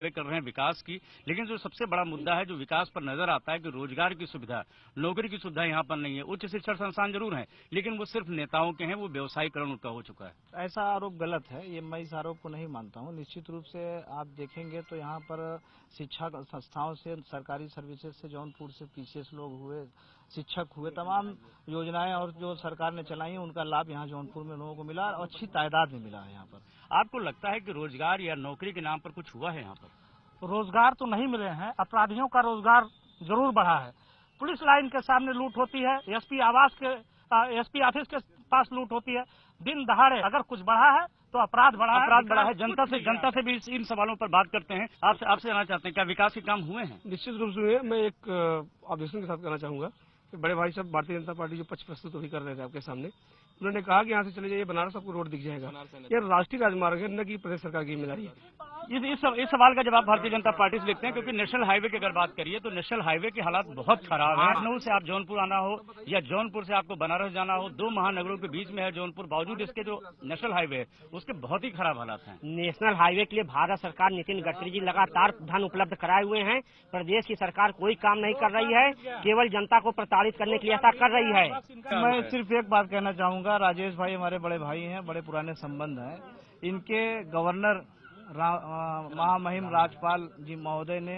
कर रहे हैं विकास की, लेकिन जो सबसे बड़ा मुद्दा है जो विकास पर नजर आता है कि रोजगार की सुविधा, नौकरी की सुविधा यहाँ पर नहीं है। उच्च शिक्षण संस्थान जरूर हैं, लेकिन वो सिर्फ नेताओं के हैं, वो व्यवसायीकरण उनका हो चुका है। ऐसा आरोप गलत है, ये मैं इस आरोप को नहीं मानता हूँ। निश्चित रूप से आप देखेंगे तो यहाँ पर शिक्षा संस्थाओं से, सरकारी सर्विसेज से, जौनपुर से पीसीएस लोग हुए, शिक्षक हुए, तमाम योजनाएं और जो सरकार ने चलाई हैं उनका लाभ यहाँ जौनपुर में लोगों को मिला और अच्छी तादाद में मिला है। यहाँ पर आपको लगता है कि रोजगार या नौकरी के नाम पर कुछ हुआ है? यहाँ पर रोजगार तो नहीं मिले हैं, अपराधियों का रोजगार जरूर बढ़ा है। पुलिस लाइन के सामने लूट होती है, एसपी ऑफिस के पास लूट होती है। दिन दहाड़े अगर कुछ बढ़ा है तो अपराध बढ़ा है। जनता से भी इन सवालों पर बात करते हैं। आपसे जानना चाहते हैं क्या विकास के काम हुए हैं? निश्चित रूप से हुए। मैं एक ऑब्जेक्शन के साथ करना चाहूंगा। बड़े भाई साहब भारतीय जनता पार्टी जो पक्ष प्रस्तुत अभी कर रहे थे आपके सामने, उन्होंने कहा कि यहाँ से चले जाइए बनारस, आपको रोड दिख जाएगा। ये राष्ट्रीय राजमार्ग है, न कि प्रदेश सरकार की जिम्मेदारी है। इस सवाल का जवाब भारतीय जनता पार्टी से देखते हैं, क्योंकि नेशनल हाईवे की अगर बात करिए तो नेशनल हाईवे के हालात बहुत खराब है। लखनऊ से आप जौनपुर आना हो या जौनपुर से आपको बनारस जाना हो, दो महानगरों के बीच में है जौनपुर। बावजूद इसके जो नेशनल हाईवे है उसके बहुत ही खराब हालात हैं। नेशनल हाईवे के लिए भारत सरकार, नितिन गडकरी जी लगातार धन उपलब्ध कराए हुए हैं। प्रदेश की सरकार कोई काम नहीं कर रही है, केवल जनता को प्रताड़ित करने के लिए ऐसा कर रही है। मैं सिर्फ एक बात कहना चाहूंगा, राजेश भाई हमारे बड़े भाई हैं, बड़े पुराने संबंध हैं। इनके गवर्नर महामहिम राज्यपाल जी महोदय ने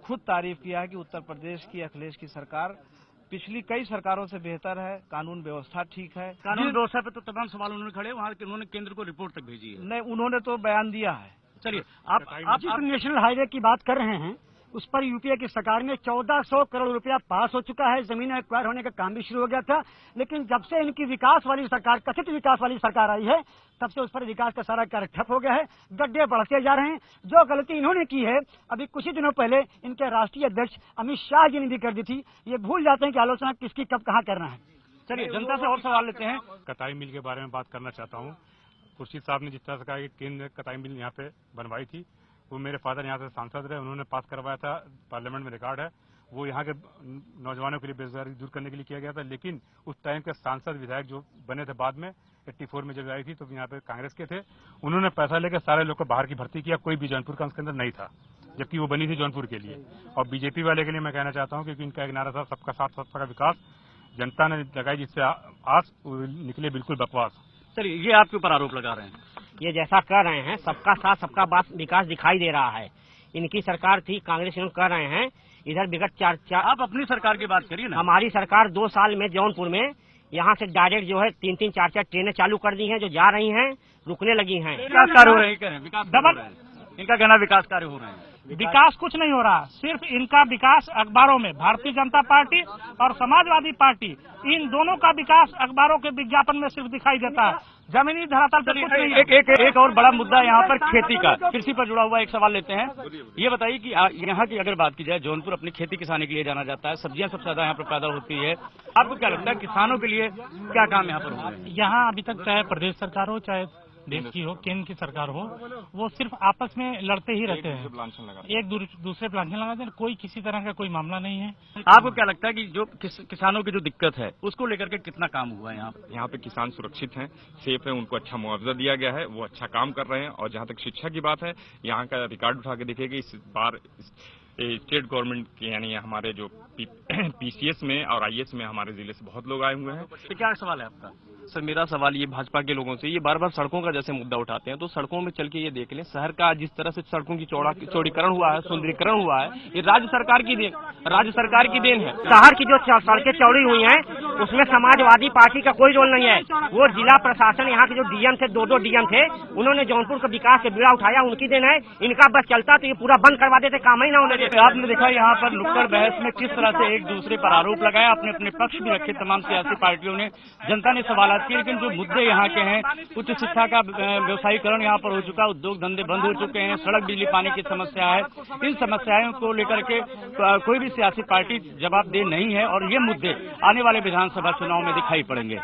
खुद तारीफ किया है कि उत्तर प्रदेश की अखिलेश की सरकार पिछली कई सरकारों से बेहतर है, कानून व्यवस्था ठीक है। कानून व्यवस्था पे तो तमाम सवाल उन्होंने खड़े, वहाँ उन्होंने केंद्र को रिपोर्ट तक भेजी है। नहीं, उन्होंने तो बयान दिया है। चलिए आप जिस नेशनल हाईवे की बात कर रहे हैं उस पर यूपीए की सरकार में 1400 करोड़ रुपया पास हो चुका है। जमीन एक्वायर होने का काम भी शुरू हो गया था, लेकिन जब से इनकी विकास वाली सरकार, कथित विकास वाली सरकार आई है, तब से उस पर विकास का सारा कार्य ठप हो गया है। गड्ढे बढ़ते जा रहे हैं। जो गलती इन्होंने की है अभी कुछ ही दिनों पहले इनके राष्ट्रीय अध्यक्ष अमित शाह जी ने भी कर दी थी। ये भूल जाते हैं कि आलोचना किसकी कब कहाँ करना है। चलिए जनता से और सवाल लेते हैं। कताई मिल के बारे में बात करना चाहता हूँ। खुर्शीद साहब ने जिस तरह से कहा कि केंद्र कताई मिल यहाँ पे बनवाई थी, वो मेरे फादर यहाँ से सांसद रहे, उन्होंने पास करवाया था, पार्लियामेंट में रिकॉर्ड है। वो यहाँ के नौजवानों के लिए बेरोजगारी दूर करने के लिए किया गया था। लेकिन उस टाइम के सांसद विधायक जो बने थे बाद में 84 में जब आई थी तो यहाँ पे कांग्रेस के थे, उन्होंने पैसा लेकर सारे लोग को बाहर की भर्ती किया, कोई भी जौनपुर का उसके अंदर नहीं था, जबकि वो बनी थी जौनपुर के लिए। और बीजेपी वाले के लिए मैं कहना चाहता हूँ, क्योंकि इनका एक नारा था सबका साथ सबका विकास, जनता ने लगाई जिससे आज निकले बिल्कुल बकवास। चलिए ये आपके ऊपर आरोप लगा रहे हैं, ये जैसा कर रहे हैं सबका साथ सबका विकास दिखाई दे रहा है। इनकी सरकार थी, कांग्रेस कर रहे हैं। इधर विगत चार आप अपनी सरकार की बात करिए ना। हमारी सरकार 2 साल में जौनपुर में यहाँ से डायरेक्ट जो है 3-3, 4-4 ट्रेनें चालू कर दी हैं, जो जा रही हैं, रुकने लगी हैं। विकास कार्य हो रहे हैं, इनका कहना विकास कार्य हो रहे हैं। विकास कुछ नहीं हो रहा, सिर्फ इनका विकास अखबारों में, भारतीय जनता पार्टी और समाजवादी पार्टी, इन दोनों का विकास अखबारों के विज्ञापन में सिर्फ दिखाई देता है। जमीनी धरातल पर कुछ नहीं। एक और बड़ा मुद्दा यहाँ पर खेती का, कृषि पर जुड़ा हुआ एक सवाल लेते हैं। ये बताइए कि यहाँ की अगर बात की जाए, जौनपुर अपनी खेती किसानी के लिए जाना जाता है, सब्जियां सबसे ज्यादा यहाँ पर पैदा होती है। आपको क्या लगता है किसानों के लिए क्या काम यहाँ पर हो रहे हैं? यहाँ अभी तक चाहे प्रदेश सरकार हो, चाहे देश की हो, केंद्र की सरकार हो, वो सिर्फ आपस में लड़ते ही रहते हैं, एक दूसरे पे लांछन लगाते हैं। कोई किसी तरह का कोई मामला नहीं है। आपको क्या लगता है कि जो किसानों की जो दिक्कत है उसको लेकर के कितना काम हुआ है यहाँ पे किसान सुरक्षित हैं, सेफ हैं, उनको अच्छा मुआवजा दिया गया है, वो अच्छा काम कर रहे हैं। और जहाँ तक शिक्षा की बात है, यहाँ का रिकॉर्ड उठा के देखिएगा, इस बार स्टेट गवर्नमेंट के यानी हमारे जो पीसीएस में और आईएएस में हमारे जिले से बहुत लोग आए हुए हैं। तो क्या सवाल है आपका? सर मेरा सवाल ये भाजपा के लोगों से, ये बार बार सड़कों का जैसे मुद्दा उठाते हैं, तो सड़कों में चल के ये देख लें, शहर का जिस तरह से सड़कों की चौड़ीकरण हुआ है, सुंदरीकरण हुआ है, ये राज्य सरकार की देन है। शहर की जो सड़कें चौड़ी हुई हैं उसमें समाजवादी पार्टी का कोई रोल नहीं है। वो जिला प्रशासन, यहाँ के जो डीएम थे, 2 डीएम थे, उन्होंने जौनपुर का विकास से बीड़ा उठाया, उनकी देन है। इनका बस चलता तो ये पूरा बंद करवा देते, काम ही ना होने देते। आपने देखा यहाँ पर नुक्कड़ बहस में किस तरह से एक दूसरे पर आरोप लगाया, अपने अपने पक्ष भी रखे तमाम सियासी पार्टियों ने, जनता ने सवाल किए। लेकिन जो मुद्दे यहाँ के हैं, उच्च शिक्षा का व्यवसायीकरण यहाँ पर हो चुका, उद्योग धंधे बंद हो चुके हैं, सड़क बिजली पानी की समस्या है, इन समस्याओं को लेकर के कोई भी सियासी पार्टी जवाबदेह नहीं है और ये मुद्दे आने वाले विधानसभा चुनाव में दिखाई पड़ेंगे।